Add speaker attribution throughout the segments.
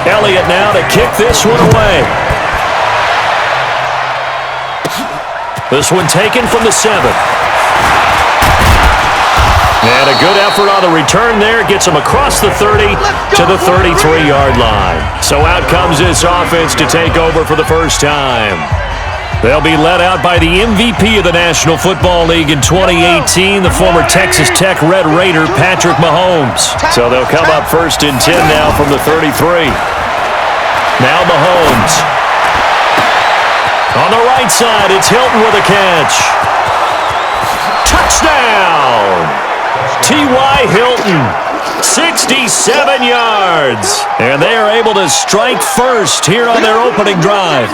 Speaker 1: Elliott now to kick this one away. This one taken from the 7. And a good effort on the return there. Gets him across the 30 to the 33-yard line. So out comes this offense to take over for the first time. They'll be led out by the MVP of the National Football League in 2018, the former Texas Tech Red Raider, Patrick Mahomes. So they'll come up first and 10 now from the 33. Now Mahomes. On the right side, it's Hilton with a catch. Touchdown! T.Y. Hilton, 67 yards. And they are able to strike first here on their opening drive.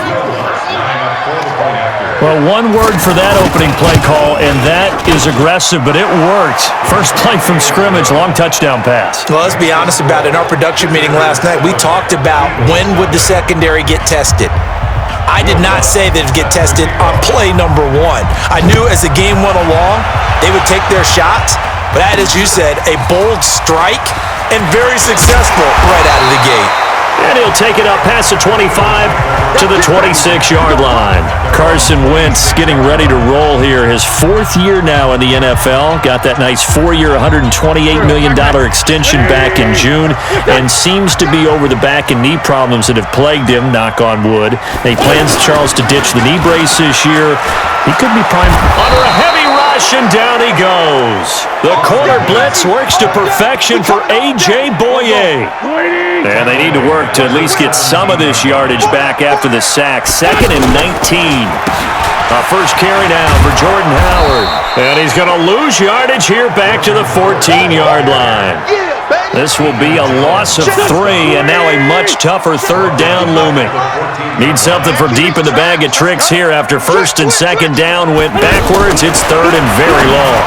Speaker 1: Well, one word for that opening play call, and that is aggressive, but it worked. First play from scrimmage, long touchdown pass.
Speaker 2: Well, let's be honest about it. In our production meeting last night, we talked about when would the secondary get tested. I did not say that it would get tested on play number 1. I knew as the game went along, they would take their shots. But that, as you said, a bold strike and very successful right out of the gate.
Speaker 1: And he'll take it up past the 25 to the 26-yard line. Carson Wentz getting ready to roll here. His 4th year now in the NFL. Got that nice 4-year, $128 million extension back in June. And seems to be over the back and knee problems that have plagued him, knock on wood. He plans, Charles, to ditch the knee brace this year. He could be primed under a heavy rush, and down he goes. The corner blitz works to perfection for A.J. Boye. And they need to work to at least get some of this yardage back after the sack. 2nd and 19. First carry now for Jordan Howard. And he's going to lose yardage here back to the 14-yard line. This will be a loss of 3, and now a much tougher 3rd down looming. Need something from deep in the bag of tricks here after 1st and 2nd down went backwards. It's 3rd and very long.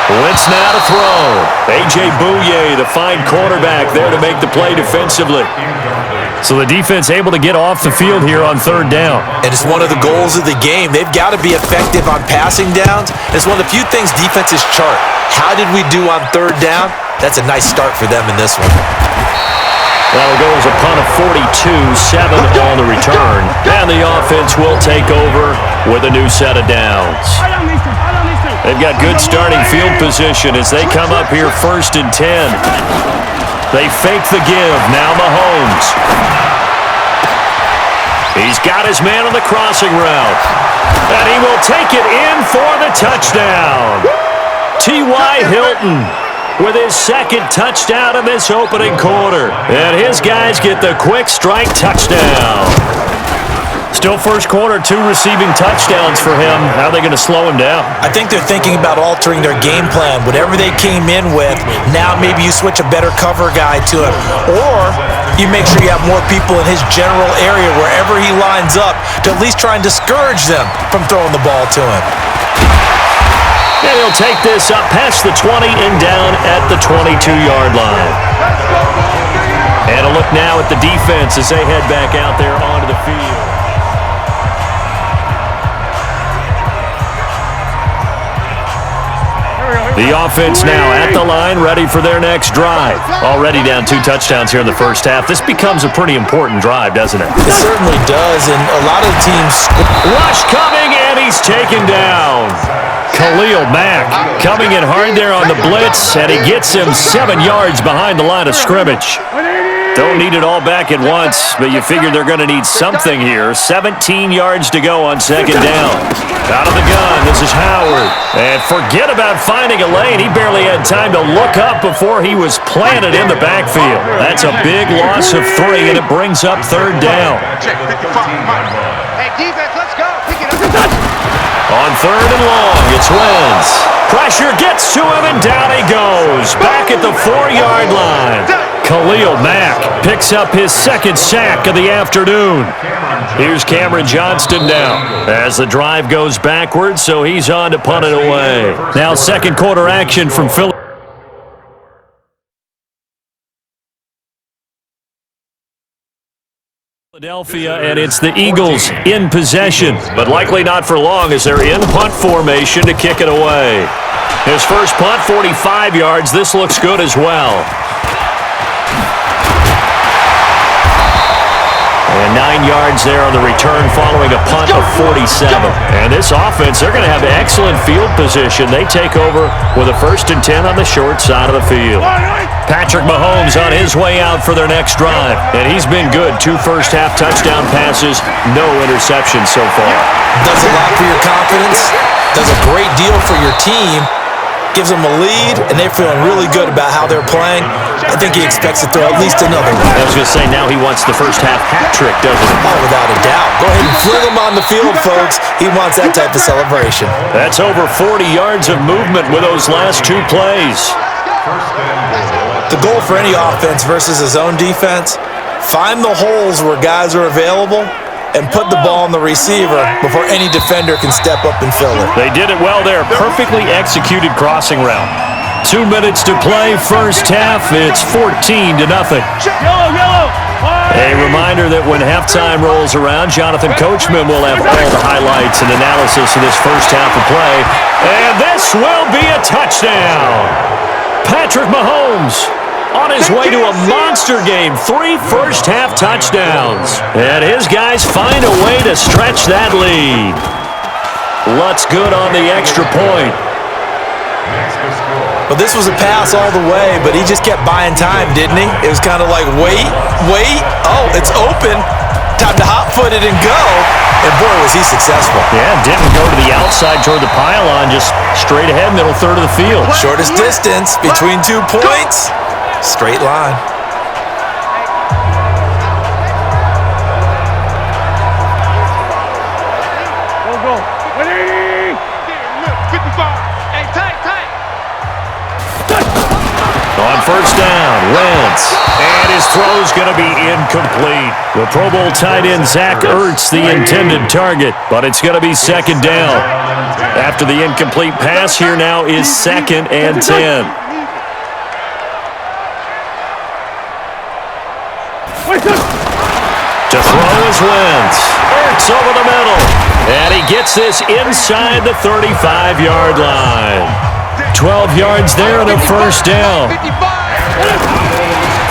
Speaker 1: Wentz now to throw. A.J. Boye, the fine quarterback, there to make the play defensively. So the defense able to get off the field here on 3rd down.
Speaker 2: And it's one of the goals of the game. They've got to be effective on passing downs. It's one of the few things defenses chart. How did we do on 3rd down? That's a nice start for them in this one.
Speaker 1: That'll go as a punt of 42, 7 on the return. And the offense will take over with a new set of downs. They've got good starting field position as they come up here 1st and 10. They fake the give. Now Mahomes. He's got his man on the crossing route. And he will take it in for the touchdown. T.Y. Hilton with his 2nd touchdown in this opening quarter. And his guys get the quick strike touchdown. Still first quarter, 2 receiving touchdowns for him. How are they going to slow him down?
Speaker 2: I think they're thinking about altering their game plan. Whatever they came in with, now maybe you switch a better cover guy to him. Or you make sure you have more people in his general area wherever he lines up to at least try and discourage them from throwing the ball to him.
Speaker 1: And he'll take this up past the 20 and down at the 22-yard line. And a look now at the defense as they head back out there onto the field. The offense now at the line, ready for their next drive. Already down 2 touchdowns here in the first half. This becomes a pretty important drive, doesn't it?
Speaker 2: It certainly does, and a lot of the teams...
Speaker 1: Rush coming, and he's taken down. Khalil Mack coming in hard there on the blitz, and he gets him 7 yards behind the line of scrimmage. Don't need it all back at once, but you figure they're going to need something here. 17 yards to go on 2nd down. Out of the gun, this is Howard. And forget about finding a lane. He barely had time to look up before he was planted in the backfield. That's a big loss of 3, and it brings up 3rd down.
Speaker 3: Hey, defense, let's go. Pick it up.
Speaker 1: On 3rd and long, it's Wentz. Pressure gets to him, and down he goes. Back at the 4-yard line. Khalil Mack picks up his 2nd sack of the afternoon. Here's Cameron Johnston now as the drive goes backwards, so he's on to punt it away. Now 2nd quarter action from Philadelphia, and it's the Eagles in possession, but likely not for long as they're in punt formation to kick it away. His first punt, 45 yards. This looks good as well. And 9 yards there on the return following a punt of 47. And this offense, they're going to have excellent field position. They take over with a 1st and 10 on the short side of the field. Patrick Mahomes on his way out for their next drive. And he's been good. 2 first-half touchdown passes, no interceptions so far.
Speaker 2: Does a lot for your confidence. Does a great deal for your team. Gives them a lead, and they're feeling really good about how they're playing. I think he expects to throw at least another one.
Speaker 1: I was going to say, now he wants the first-half hat trick, doesn't he?
Speaker 2: Oh, without a doubt. Go ahead and fling him on the field, folks. He wants that type of celebration.
Speaker 1: That's over 40 yards of movement with those last 2 plays.
Speaker 2: The goal for any offense versus his own defense, find the holes where guys are available and put the ball on the receiver before any defender can step up and fill it.
Speaker 1: They did it well there. Perfectly executed crossing route. 2 minutes to play, first half. It's 14-0. A reminder that when halftime rolls around, Jonathan Coachman will have all the highlights and analysis of this first half of play. And this will be a touchdown. Patrick Mahomes on his way to a monster game. 3 first-half touchdowns. And his guys find a way to stretch that lead. Lutz good on the extra point.
Speaker 2: Well, this was a pass all the way, but he just kept buying time, didn't he? It was kind of like, wait. Oh, it's open. Time to hot-foot it and go. And boy, was he successful.
Speaker 1: Yeah, didn't go to the outside toward the pylon, just straight ahead, middle third of the field.
Speaker 2: Shortest distance between 2 points. Straight line.
Speaker 3: Go. 55. Hey, tight.
Speaker 1: On first down, Wentz. And his throw's going to be incomplete. The Pro Bowl tight end, Zach Ertz, the intended target, but it's going to be 2nd down. After the incomplete pass, here now is 2nd and 10. To throw is Wentz. Ertz over the middle. And he gets this inside the 35-yard line. 12 yards there and a first down.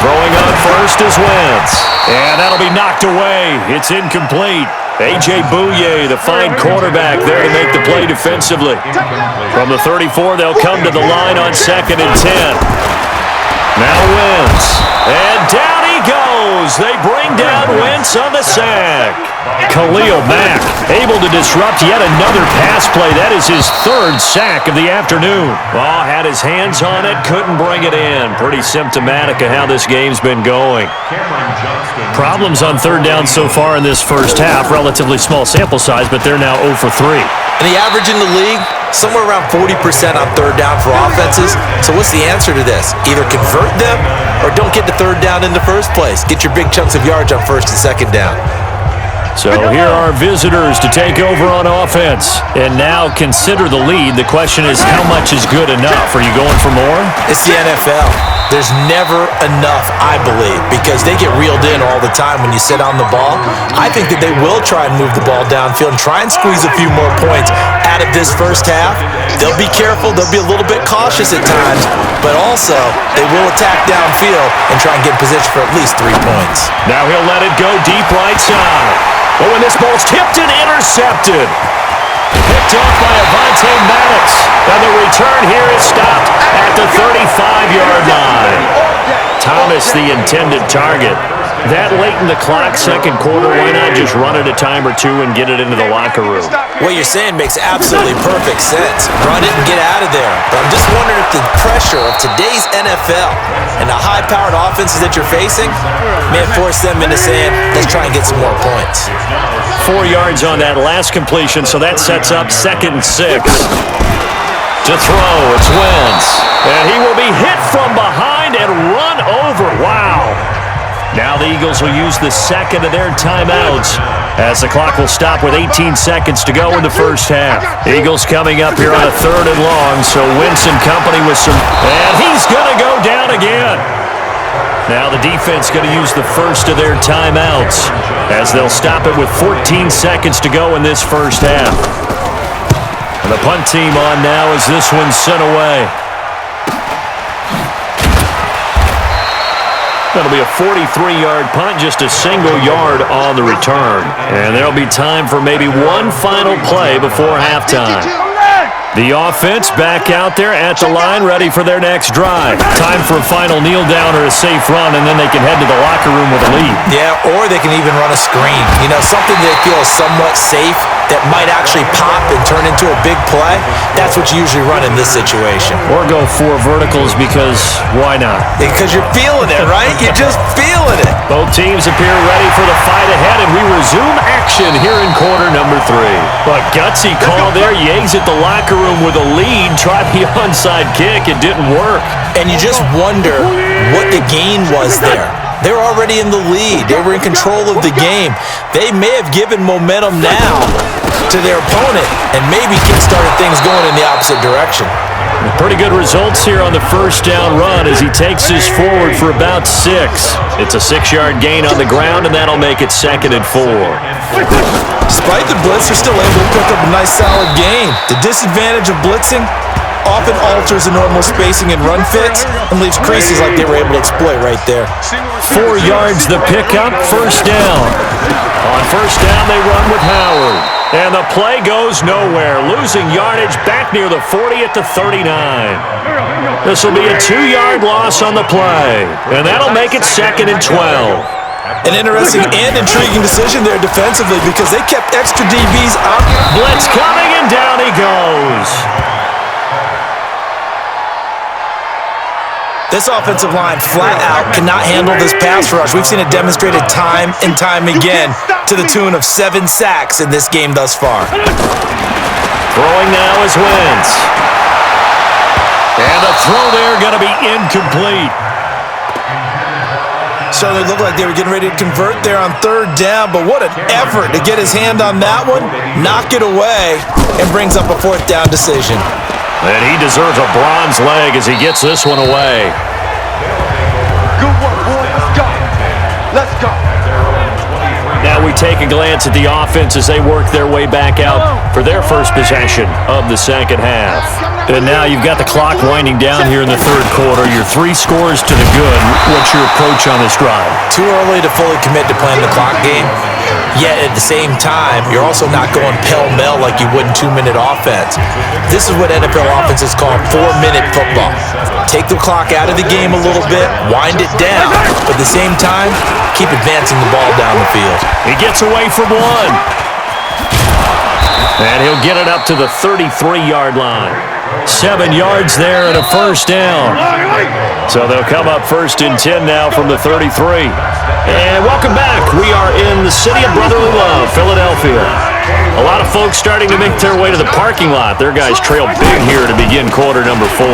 Speaker 1: Throwing on first is Wentz. And that'll be knocked away. It's incomplete. A.J. Bouye, the fine quarterback, there to make the play defensively. From the 34, they'll come to the line on 2nd and 10. Now Wentz. And down he goes. They bring down Wentz on the sack. Khalil Mack able to disrupt yet another pass play. That is his 3rd sack of the afternoon. Oh, had his hands on it, couldn't bring it in. Pretty symptomatic of how this game's been going. Problems on 3rd down so far in this first half. Relatively small sample size, but they're now 0 for 3.
Speaker 2: And the average in the league, somewhere around 40% on 3rd down for offenses. So what's the answer to this? Either convert them or don't get to 3rd down in the first place. Get your big chunks of yards on 1st and 2nd down.
Speaker 1: So here are visitors to take over on offense. And now consider the lead. The question is, how much is good enough? Are you going for more?
Speaker 2: It's the NFL. There's never enough, I believe, because they get reeled in all the time when you sit on the ball. I think that they will try and move the ball downfield and try and squeeze a few more points out of this first half. They'll be careful. They'll be a little bit cautious at times, but also they will attack downfield and try and get in position for at least 3 points.
Speaker 1: Now he'll let it go deep right side. Oh, and this ball's tipped and intercepted. Picked off by Avonte Maddox. And the return here is stopped at the 35-yard line. Thomas, the intended target. That late in the clock, 2nd quarter, why not just run it a time or 2 and get it into the locker room?
Speaker 2: What you're saying makes absolutely perfect sense. Run it and get out of there. But I'm just wondering if the pressure of today's NFL and the high-powered offenses that you're facing may force them into saying, let's try and get some more points.
Speaker 1: 4 yards on that last completion, so that sets up 2nd and 6. To throw, it's Wentz. And he will be hit from behind and run over. Wow. Now the Eagles will use the 2nd of their timeouts as the clock will stop with 18 seconds to go in the first half. Eagles coming up here on a 3rd and long, so Wentz and company with some... And he's going to go down again. Now the defense going to use the 1st of their timeouts as they'll stop it with 14 seconds to go in this first half. And the punt team on now as this one's sent away. That'll be a 43-yard punt, just a single yard on the return. And there'll be time for maybe one final play before halftime. The offense back out there at the line, ready for their next drive. Time for a final kneel down or a safe run, and then they can head to the locker room with a lead.
Speaker 2: Yeah, or they can even run a screen. You know, something that feels somewhat safe that might actually pop and turn into a big play. That's what you usually run in this situation.
Speaker 1: Or go 4 verticals because why not?
Speaker 2: Because you're feeling it, right? You're just feeling it.
Speaker 1: Both teams appear ready for the fight ahead, and we resume action here in quarter number 3. But gutsy call there. Yates at the locker room with a lead. Tried the onside kick. It didn't work.
Speaker 2: And you just wonder what the gain was there. They're already in the lead. They were in control of the game. They may have given momentum now to their opponent and maybe kick-started things going in the opposite direction.
Speaker 1: Pretty good results here on the first down run as he takes this forward for about 6. It's a 6-yard gain on the ground, and that'll make it 2nd and 4.
Speaker 2: Despite the blitz, they're still able to pick up a nice solid gain. The disadvantage of blitzing often alters the normal spacing and run fits and leaves creases like they were able to exploit right there.
Speaker 1: 4 yards the pickup, first down. On first down, they run with Howard. And the play goes nowhere, losing yardage back near the 40 at the 39. This will be a 2-yard loss on the play, and that'll make it 2nd and 12.
Speaker 2: An interesting and intriguing decision there defensively because they kept extra DBs out.
Speaker 1: Blitz coming, and down he goes.
Speaker 2: This offensive line flat out cannot handle this pass rush. We've seen it demonstrated time and time again to the tune of 7 sacks in this game thus far.
Speaker 1: Throwing now is Wentz. And the throw there going to be incomplete.
Speaker 2: Certainly looked like they were getting ready to convert there on 3rd down, but what an effort to get his hand on that one, knock it away, and brings up a 4th down decision.
Speaker 1: And he deserves a bronze leg as he gets this one away.
Speaker 3: Good work, boy. Let's go. Let's go.
Speaker 1: Now we take a glance at the offense as they work their way back out for their first possession of the second half. And now you've got the clock winding down here in the 3rd quarter. You're 3 scores to the good. What's your approach on this drive?
Speaker 2: Too early to fully commit to playing the clock game. Yet at the same time, you're also not going pell-mell like you would in 2-minute offense. This is what NFL offenses call 4-minute football. Take the clock out of the game a little bit, wind it down, but at the same time, keep advancing the ball down the field.
Speaker 1: He gets away from one. And he'll get it up to the 33-yard line. 7 yards there and a first down. So they'll come up 1st and 10 now from the 33. And welcome back. We are in the city of brotherly love, Philadelphia. A lot of folks starting to make their way to the parking lot. Their guys trail big here to begin quarter number 4.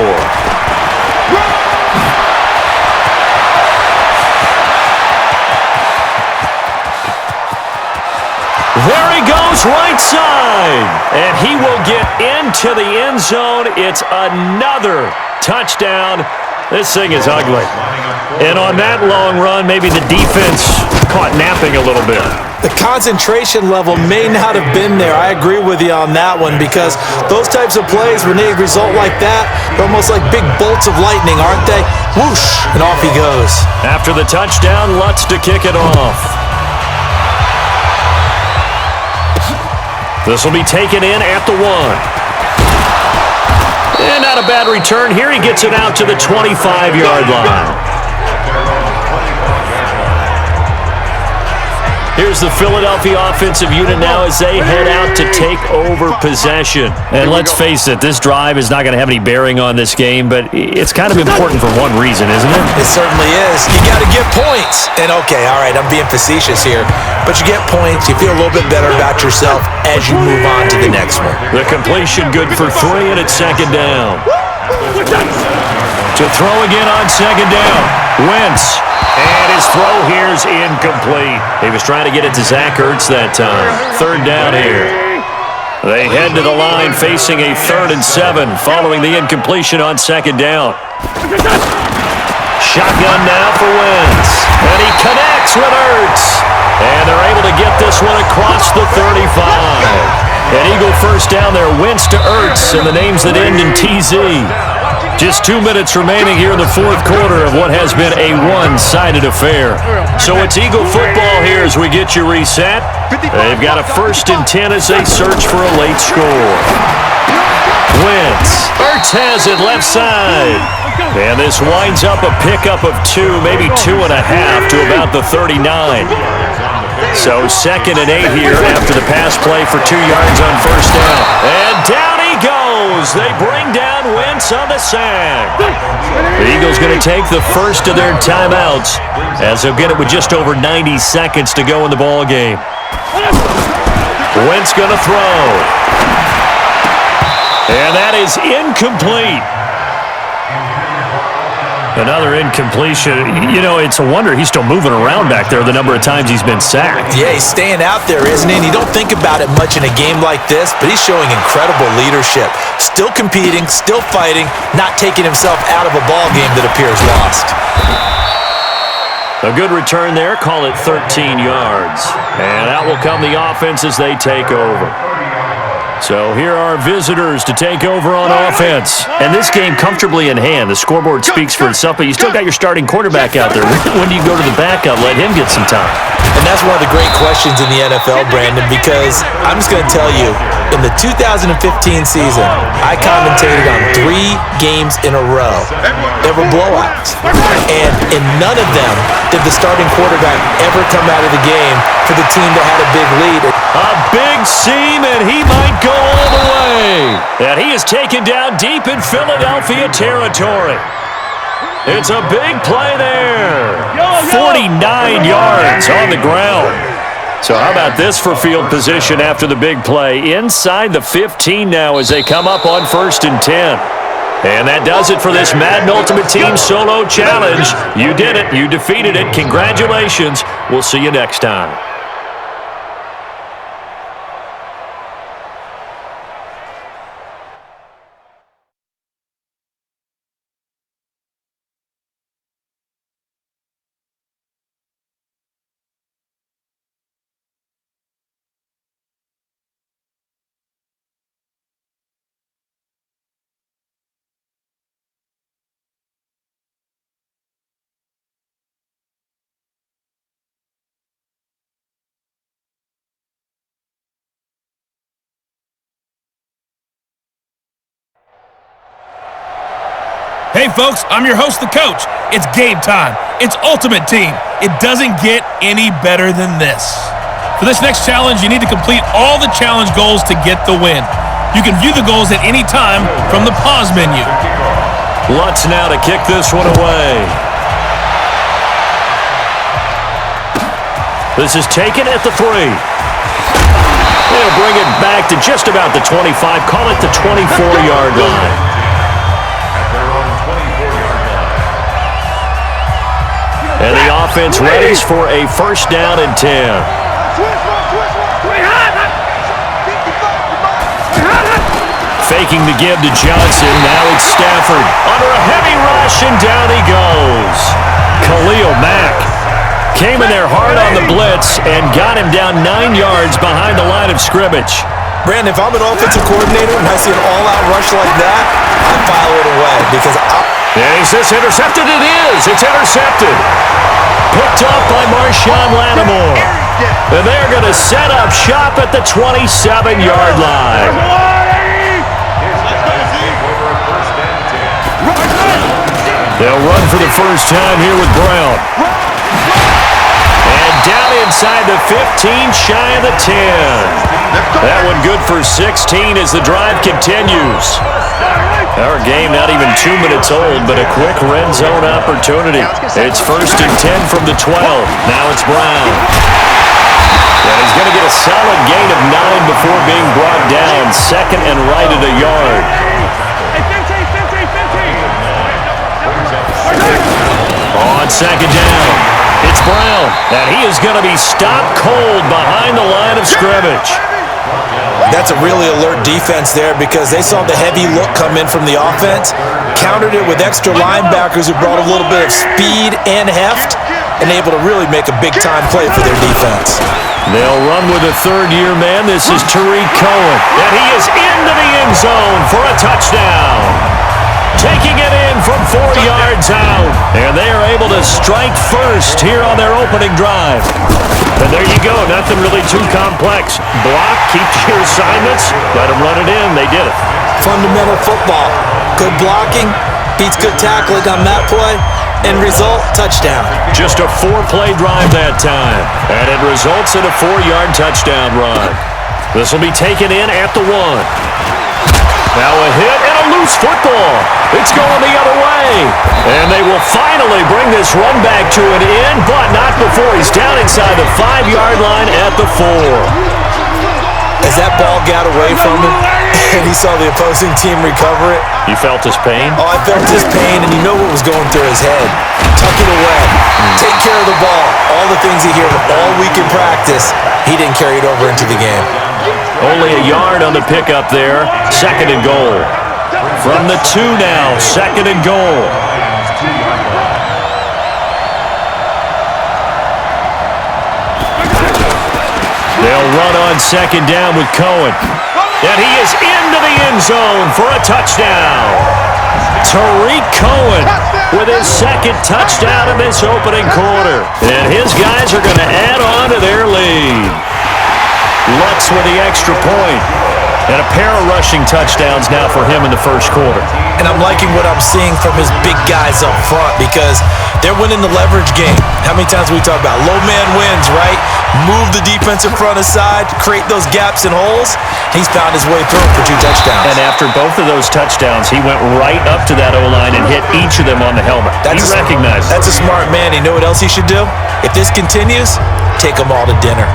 Speaker 1: There he goes, right side. And he will get into the end zone. It's another touchdown. This thing is ugly. And on that long run, maybe the defense caught napping a little bit.
Speaker 2: The concentration level may not have been there. I agree with you on that one because those types of plays, when they result like that, they're almost like big bolts of lightning, aren't they? Whoosh, and off he goes.
Speaker 1: After the touchdown, Lutz to kick it off. This will be taken in at the 1. And not a bad return here. He gets it out to the 25-yard line. Here's the Philadelphia offensive unit now as they head out to take over possession. And let's face it, this drive is not going to have any bearing on this game, but it's kind of important for one reason, isn't it?
Speaker 2: It certainly is. You got to get points. And okay, all right, I'm being facetious here, but you get points, you feel a little bit better about yourself as you move on to the next one.
Speaker 1: The completion good for 3, and it's 2nd down. To throw again on 2nd down. Wentz. And his throw here is incomplete. He was trying to get it to Zach Ertz that time. 3rd down here. They head to the line facing a 3rd and 7 following the incompletion on 2nd down. Shotgun now for Wentz. And he connects with Ertz. And they're able to get this one across the 35. An Eagle first down there. Wentz to Ertz and the names that end in TZ. Just 2 minutes remaining here in the fourth quarter of what has been a one-sided affair. So it's Eagle football here as we get you reset. They've got a 1st and 10 as they search for a late score. Wentz. Ertz has it left side. And this winds up a pickup of 2, maybe 2.5 to about the 39. So 2nd and 8 here after the pass play for 2 yards on first down. And down he goes. They bring down Wentz on the sack. The Eagles going to take the first of their timeouts as they'll get it with just over 90 seconds to go in the ball game. Wentz going to throw. And that is incomplete. Another incompletion. You know, it's a wonder he's still moving around back there the number of times he's been sacked.
Speaker 2: Yeah, he's staying out there, isn't he? And you don't think about it much in a game like this, but he's showing incredible leadership. Still competing, still fighting, not taking himself out of a ball game that appears lost.
Speaker 1: A good return there. Call it 13 yards. And out will come the offense as they take over. So here are visitors to take over on offense. And this game comfortably in hand. The scoreboard speaks for itself, but you still got your starting quarterback out there. When do you go to the backup? Let him get some time.
Speaker 2: And that's one of the great questions in the NFL, Brandon, because I'm just going to tell you, in the 2015 season, I commentated on 3 games in a row. There were blowouts. And in none of them did the starting quarterback ever come out of the game for the team that had a big lead.
Speaker 1: A big seam, and he might go all the way. And he is taken down deep in Philadelphia territory. It's a big play there. 49 yards on the ground. So how about this for field position after the big play? Inside the 15 now as they come up on 1st and 10. And that does it for this Madden Ultimate Team Solo Challenge. You did it. You defeated it. Congratulations. We'll see you next time.
Speaker 4: Hey folks, I'm your host, the coach. It's game time. It's Ultimate Team. It doesn't get any better than this. For this next challenge, you need to complete all the challenge goals to get the win. You can view the goals at any time from the pause menu.
Speaker 1: Lutz now to kick this one away. This is taken at the 3. They'll bring it back to just about the 25. Call it the 24-yard line. And the offense readies for a 1st down and 10. Faking the give to Johnson. Now it's Stafford. Under a heavy rush, and down he goes. Khalil Mack came in there hard on the blitz and got him down 9 yards behind the line of scrimmage.
Speaker 2: Brandon, if I'm an offensive coordinator and I see an all-out rush like that, I file it away because
Speaker 1: Is this intercepted? It is. It's intercepted. Picked up by Marshawn Lattimore. And they're going to set up shop at the 27-yard line. They'll run for the first time here with Brown. And down inside the 15, shy of the 10. That one good for 16 as the drive continues. Our game not even 2 minutes old, but a quick red zone opportunity. It's 1st and 10 from the 12. Now it's Brown. And he's going to get a solid gain of 9 before being brought down. 2nd and right at a yard. On 2nd down, it's Brown. And he is going to be stopped cold behind the line of scrimmage.
Speaker 2: That's a really alert defense there because they saw the heavy look come in from the offense, countered it with extra linebackers who brought a little bit of speed and heft, and able to really make a big-time play for their defense.
Speaker 1: They'll run with a 3rd-year man. This is Tariq Cohen, and he is into the end zone for a touchdown. taking it in from 4 yards out. And they are able to strike first here on their opening drive. And there you go. Nothing really too complex. Block, keep your assignments, let them run it in. They did it.
Speaker 2: Fundamental football. Good blocking beats good tackling on that play. End result, touchdown.
Speaker 1: Just a 4-play drive that time. And it results in a 4-yard touchdown run. This will be taken in at the 1. Now a hit and a loose football. It's going the other way. And they will finally bring this run back to an end, but not before he's down inside the 5-yard line at the 4.
Speaker 2: As that ball got away from him and he saw the opposing team recover it.
Speaker 1: You felt his pain?
Speaker 2: Oh, I felt his pain, and you know what was going through his head. Tuck it away. Take care of the ball. All the things he heard all week in practice, he didn't carry it over into the game.
Speaker 1: Only a yard on the pickup there. 2nd and goal. From the 2 now, 2nd and goal. They'll run on 2nd down with Cohen. And he is into the end zone for a touchdown. Tariq Cohen with his 2nd touchdown in this opening quarter. And his guys are going to add on to their lead. Lutz with the extra point. And a pair of rushing touchdowns now for him in the first quarter.
Speaker 2: And I'm liking what I'm seeing from his big guys up front because they're winning the leverage game. How many times we talk about low man wins, right? Move the defensive front aside, create those gaps and holes. He's found his way through for 2 touchdowns.
Speaker 1: And after both of those touchdowns, he went right up to that O-line and hit each of them on the helmet. He recognized it.
Speaker 2: That's a smart man. You know what else he should do? If this continues, take them all to dinner.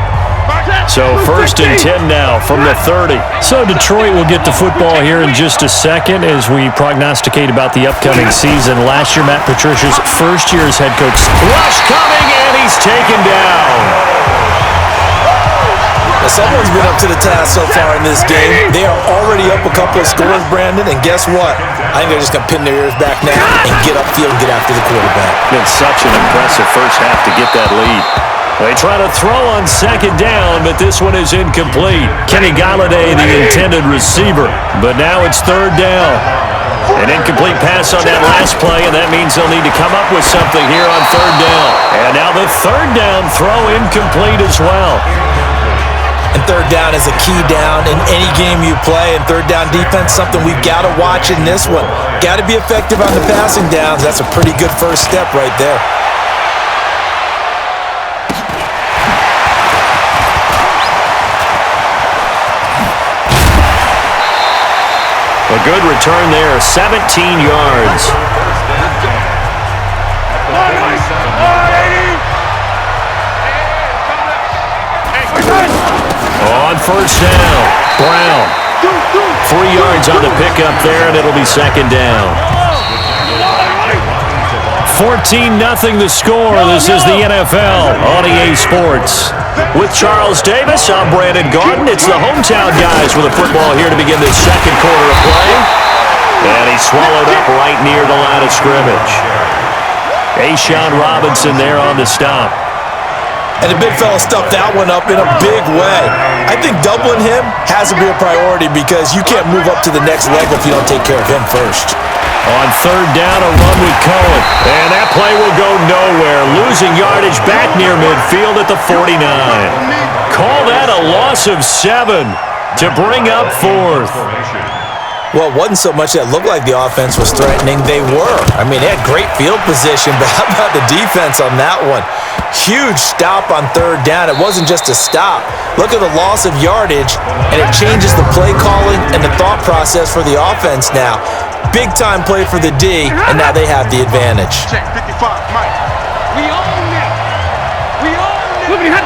Speaker 1: So 1st and 10 now from the 30. So Detroit will get the football here in just a second as we prognosticate about the upcoming season. Last year, Matt Patricia's first year as head coach. Rush coming, and he's taken down.
Speaker 2: Well, someone's been up to the task so far in this game. They are already up a couple of scores, Brandon, and guess what? I think they're just going to pin their ears back now and get upfield and get after the quarterback.
Speaker 1: Been such an impressive first half to get that lead. They try to throw on 2nd down, but this one is incomplete. Kenny Galladay, the intended receiver, but now it's 3rd down. An incomplete pass on that last play, and that means they'll need to come up with something here on 3rd down. And now the 3rd down throw incomplete as well.
Speaker 2: And 3rd down is a key down in any game you play, and 3rd down defense, something we've got to watch in this one. Got to be effective on the passing downs. That's a pretty good first step right there.
Speaker 1: A good return there, 17 yards. On 1st down, Brown. 3 yards on the pickup there, and it'll be 2nd down. 14-0 the score. This is the NFL on EA Sports. With Charles Davis, I'm Brandon Garden. It's the hometown guys with a football here to begin this 2nd quarter of play. And he's swallowed up right near the line of scrimmage. A'Shawn Robinson there on the stop.
Speaker 2: And the big fella stuffed that one up in a big way. I think doubling him has to be a priority because you can't move up to the next level if you don't take care of him first.
Speaker 1: On 3rd down, a run with Cohen. And that play will go nowhere. Losing yardage back near midfield at the 49. Call that a loss of 7 to bring up 4th.
Speaker 2: Well, it wasn't so much that it looked like the offense was threatening. They were. I mean, they had great field position, but how about the defense on that one? Huge stop on 3rd down. It wasn't just a stop. Look at the loss of yardage, and it changes the play calling and the thought process for the offense now. Big-time play for the D, and now they have the advantage.
Speaker 3: Check 55, Mike. We own it. We own it.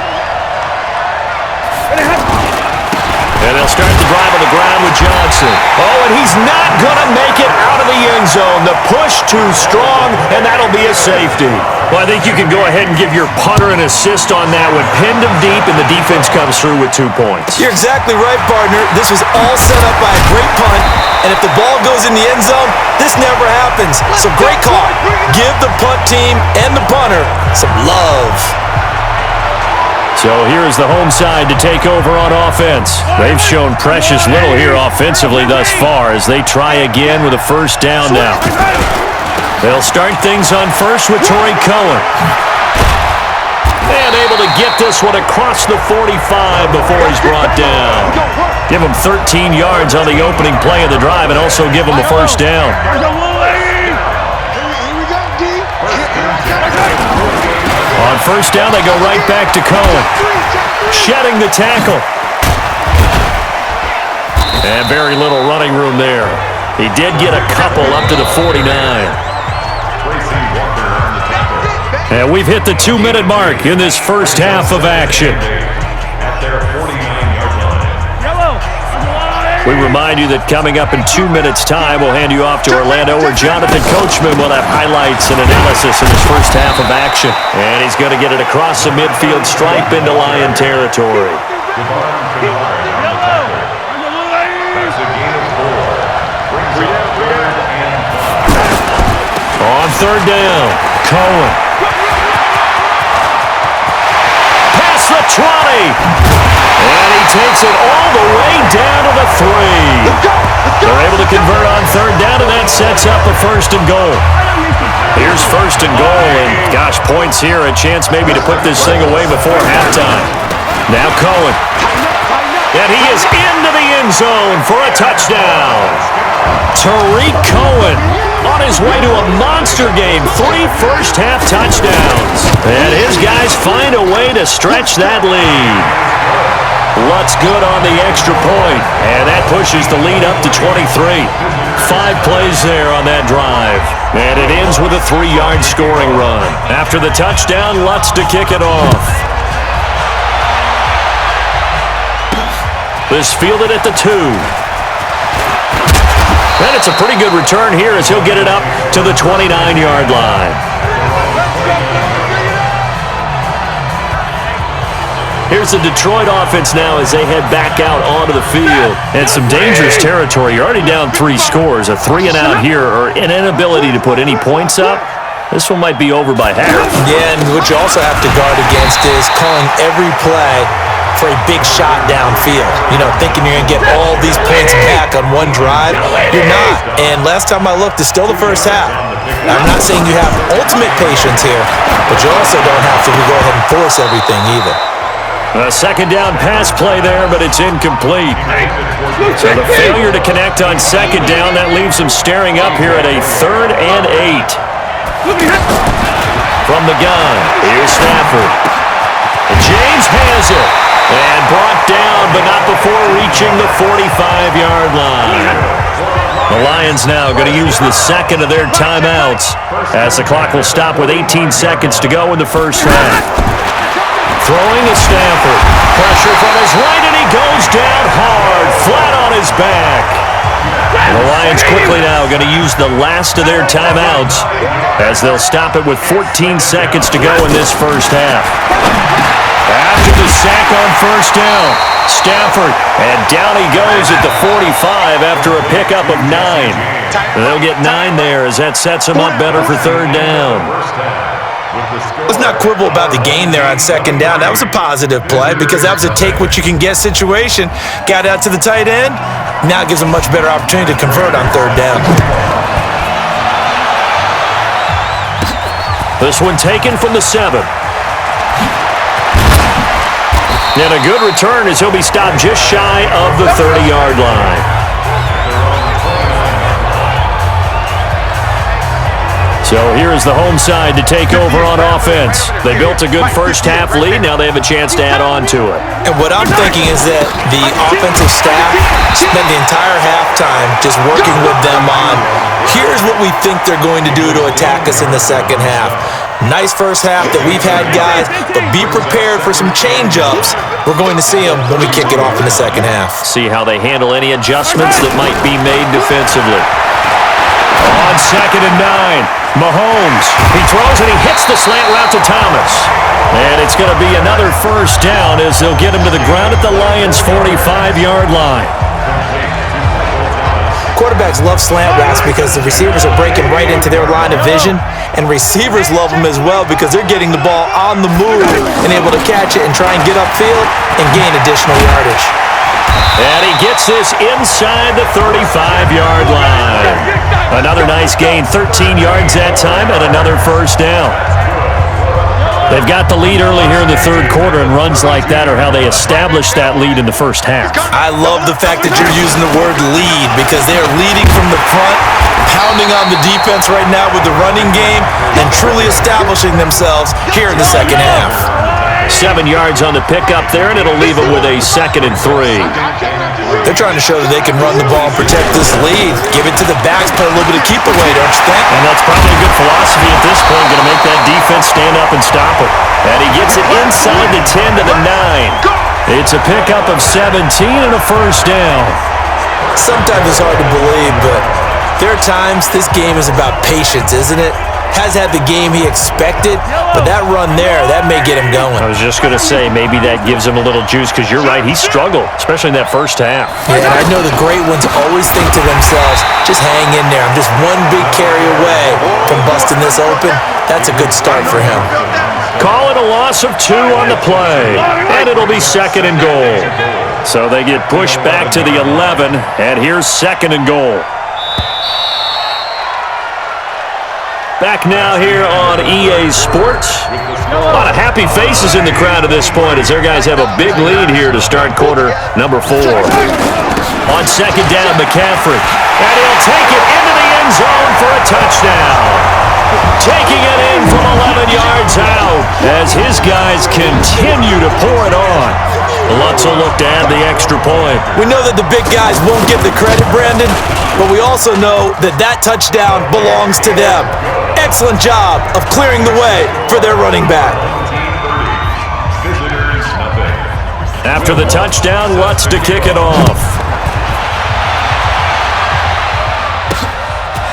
Speaker 1: And they'll start the drive on the ground with Johnson. Oh, and he's not going to make it out of the end zone. The push too strong, and that'll be a safety. Well, I think you can go ahead and give your punter an assist on that one. Pinned him deep, and the defense comes through with 2 points.
Speaker 2: You're exactly right, partner. This was all set up by a great punt, and if the ball goes in the end zone, this never happens. So great call. Give the punt team and the punter some love.
Speaker 1: So here's the home side to take over on offense. They've shown precious little here offensively thus far as they try again with a first down now. They'll start things on first with Torrey Cohen. And able to get this one across the 45 before he's brought down. Give him 13 yards on the opening play of the drive and also give him a first down. On first down, they go right back to Cohen. Shedding the tackle. And very little running room there. He did get a couple up to the 49. And we've hit the 2-minute mark in this first half of action. We remind you that coming up in 2 minutes' time, we'll hand you off to Orlando, where Jonathan Coachman will have highlights and analysis in this first half of action. And he's going to get it across the midfield stripe into Lion territory. On third down, Cohen. Past the 20. And he takes it all the way down to the 3. They're able to convert on third down, and that sets up a first and goal. Here's first and goal, and gosh, points here, a chance maybe to put this thing away before halftime. Now Cohen. And he is into the end zone for a touchdown. Tariq Cohen on his way to a monster game. 3 first-half touchdowns. And his guys find a way to stretch that lead. Lutz good on the extra point, and that pushes the lead up to 23. 5 plays there on that drive, and it ends with a 3-yard scoring run. After the touchdown, Lutz to kick it off. This fielded at the 2. And it's a pretty good return here as he'll get it up to the 29-yard line. Here's the Detroit offense now as they head back out onto the field. And some dangerous territory. You're already down 3 scores. A 3-and-out here or an inability to put any points up. This one might be over by half.
Speaker 2: Yeah, and what you also have to guard against is calling every play for a big shot downfield. You know, thinking you're going to get all these points back on one drive. You're not. And last time I looked, it's still the first half. I'm not saying you have ultimate patience here, but you also don't have to go ahead and force everything either.
Speaker 1: A second down pass play there, but it's incomplete. So the failure to connect on second down, that leaves him staring up here at a 3rd and 8. From the gun, here's Stafford. And James has it. And brought down, but not before reaching the 45-yard line. The Lions now going to use the second of their timeouts as the clock will stop with 18 seconds to go in the first half. Throwing to Stafford. Pressure from his right, and he goes down hard, flat on his back. And the Lions quickly now going to use the last of their timeouts as they'll stop it with 14 seconds to go in this first half. After the sack on first down, Stafford, and down he goes at the 45 after a pickup of 9. They'll get 9 there as that sets him up better for third down.
Speaker 2: Let's not quibble about the gain there on second down. That was a positive play because that was a take-what-you-can-get situation. Got out to the tight end. Now it gives him a much better opportunity to convert on third down.
Speaker 1: This one taken from the 7. And a good return as he'll be stopped just shy of the 30-yard line. So here's the home side to take over on offense. They built a good first half lead. Now they have a chance to add on to it.
Speaker 2: And what I'm thinking is that the offensive staff spent the entire halftime just working with them on, here's what we think they're going to do to attack us in the second half. Nice first half that we've had, guys, but be prepared for some change-ups. We're going to see them when we kick it off in the second half.
Speaker 1: See how they handle any adjustments that might be made defensively. On second and 9, Mahomes. He throws and he hits the slant route to Thomas. And it's going to be another first down as they'll get him to the ground at the Lions' 45-yard line.
Speaker 2: Quarterbacks love slant routes because the receivers are breaking right into their line of vision, and receivers love him as well because they're getting the ball on the move and able to catch it and try and get upfield and gain additional yardage.
Speaker 1: And he gets this inside the 35-yard line. Another nice gain, 13 yards that time, and another first down. They've got the lead early here in the third quarter, and runs like that are how they established that lead in the first half.
Speaker 2: I love the fact that you're using the word lead because they are leading from the front, pounding on the defense right now with the running game, and truly establishing themselves here in the second half.
Speaker 1: 7 yards on the pickup there, and it'll leave them with a 2nd and 3.
Speaker 2: They're trying to show that they can run the ball and protect this lead. Give it to the backs, play a little bit of keep away, don't you think?
Speaker 1: And that's probably a good philosophy at this point, going to make that defense stand up and stop it. And he gets it inside the 10 to the 9. It's a pickup of 17 and a first down.
Speaker 2: Sometimes it's hard to believe, but there are times this game is about patience, isn't it? Has had the game he expected, but that run there, that may get him going.
Speaker 1: I was just going to say, maybe that gives him a little juice, because you're right, he struggled, especially in that first half.
Speaker 2: Yeah, and I know the great ones always think to themselves, just hang in there. I'm just one big carry away from busting this open. That's a good start for him.
Speaker 1: Call it a loss of 2 on the play, and it'll be 2nd and goal. So they get pushed back to the 11, and here's 2nd and goal. Back now here on EA Sports. A lot of happy faces in the crowd at this point as their guys have a big lead here to start quarter number 4. On 2nd down, McCaffrey. And he'll take it into the end zone for a touchdown. Taking it in from 11 yards out as his guys continue to pour it on. Lutz will look to add the extra point.
Speaker 2: We know that the big guys won't get the credit, Brandon, but we also know that that touchdown belongs to them. Excellent job of clearing the way for their running back.
Speaker 1: After the touchdown, Lutz to kick it off.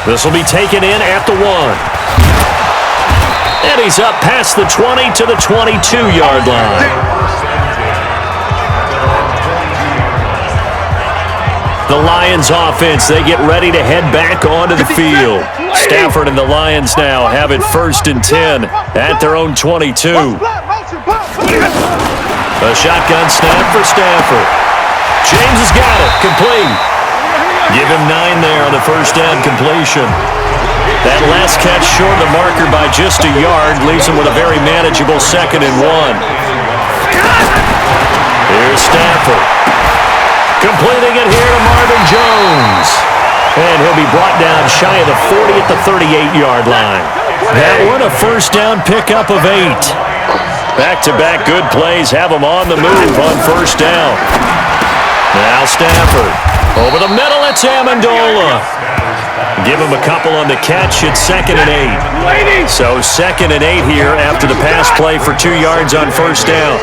Speaker 1: This will be taken in at the 1. And he's up past the 20 to the 22-yard line. The Lions offense, they get ready to head back onto the field. Stafford and the Lions now have it 1st and 10 at their own 22. A shotgun snap for Stafford. James has got it, complete. Give him 9 there on the first down completion. That last catch short of the marker by just a yard leaves him with a very manageable 2nd and 1. Here's Stafford. Completing it here to Marvin Jones. And he'll be brought down shy of the 40 at the 38-yard line. That one a first down pickup of 8. Back-to-back good plays have him on the move on first down. Now Stafford. Over the middle, it's Amendola. Give him a couple on the catch. It's 2nd and 8. So 2nd and 8 here after the pass play for 2 yards on first down.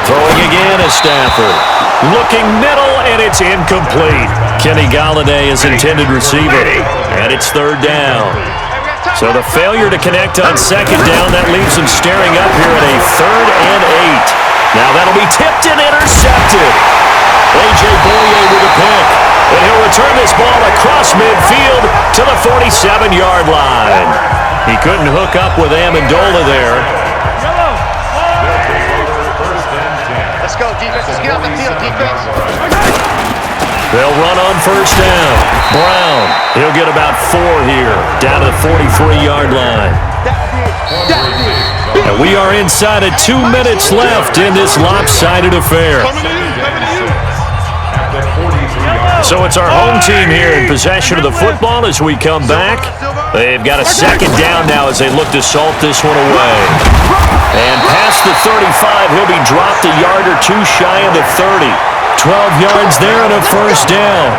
Speaker 1: Throwing again is Stafford. Looking middle, and it's incomplete. Kenny Golladay is intended receiver, and it's 3rd down. So the failure to connect on 2nd down, that leaves them staring up here at a 3rd and 8. Now that'll be tipped and intercepted. A.J. Boye with a pick, and he'll return this ball across midfield to the 47-yard line. He couldn't hook up with Amendola there.
Speaker 3: Let's go, defense. Let's get out the field, defense.
Speaker 1: They'll run on first down. Brown, he'll get about 4 here, down to the 43-yard line. And we are inside of 2 minutes left in this lopsided affair. So it's our home team here in possession of the football as we come back. They've got a 2nd down now as they look to salt this one away. And past the 35, he'll be dropped a yard or 2 shy of the 30. 12 yards there and a first down.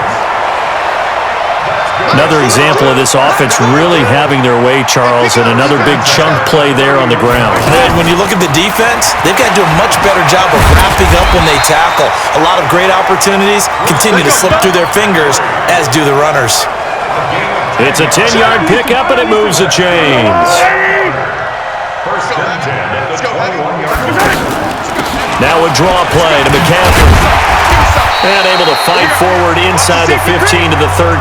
Speaker 1: Another example of this offense really having their way, Charles, and another big chunk play there on the ground.
Speaker 2: And when you look at the defense, they've got to do a much better job of wrapping up when they tackle. A lot of great opportunities continue to slip through their fingers, as do the runners.
Speaker 1: It's a 10-yard pickup, and it moves the chains. Now a draw play to McCaffrey. And able to fight forward inside the 15 to the 13.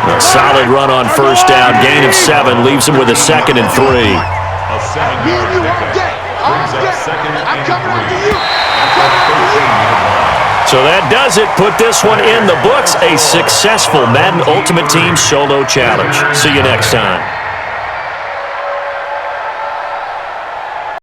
Speaker 1: A solid run on first down. Gain of 7 leaves him with a 2nd and 3.
Speaker 3: Me and you all day. All day. I'm coming after you. I'm coming after you.
Speaker 1: So that does it. Put this one in the books. A successful Madden Ultimate Team Solo Challenge. See you next time.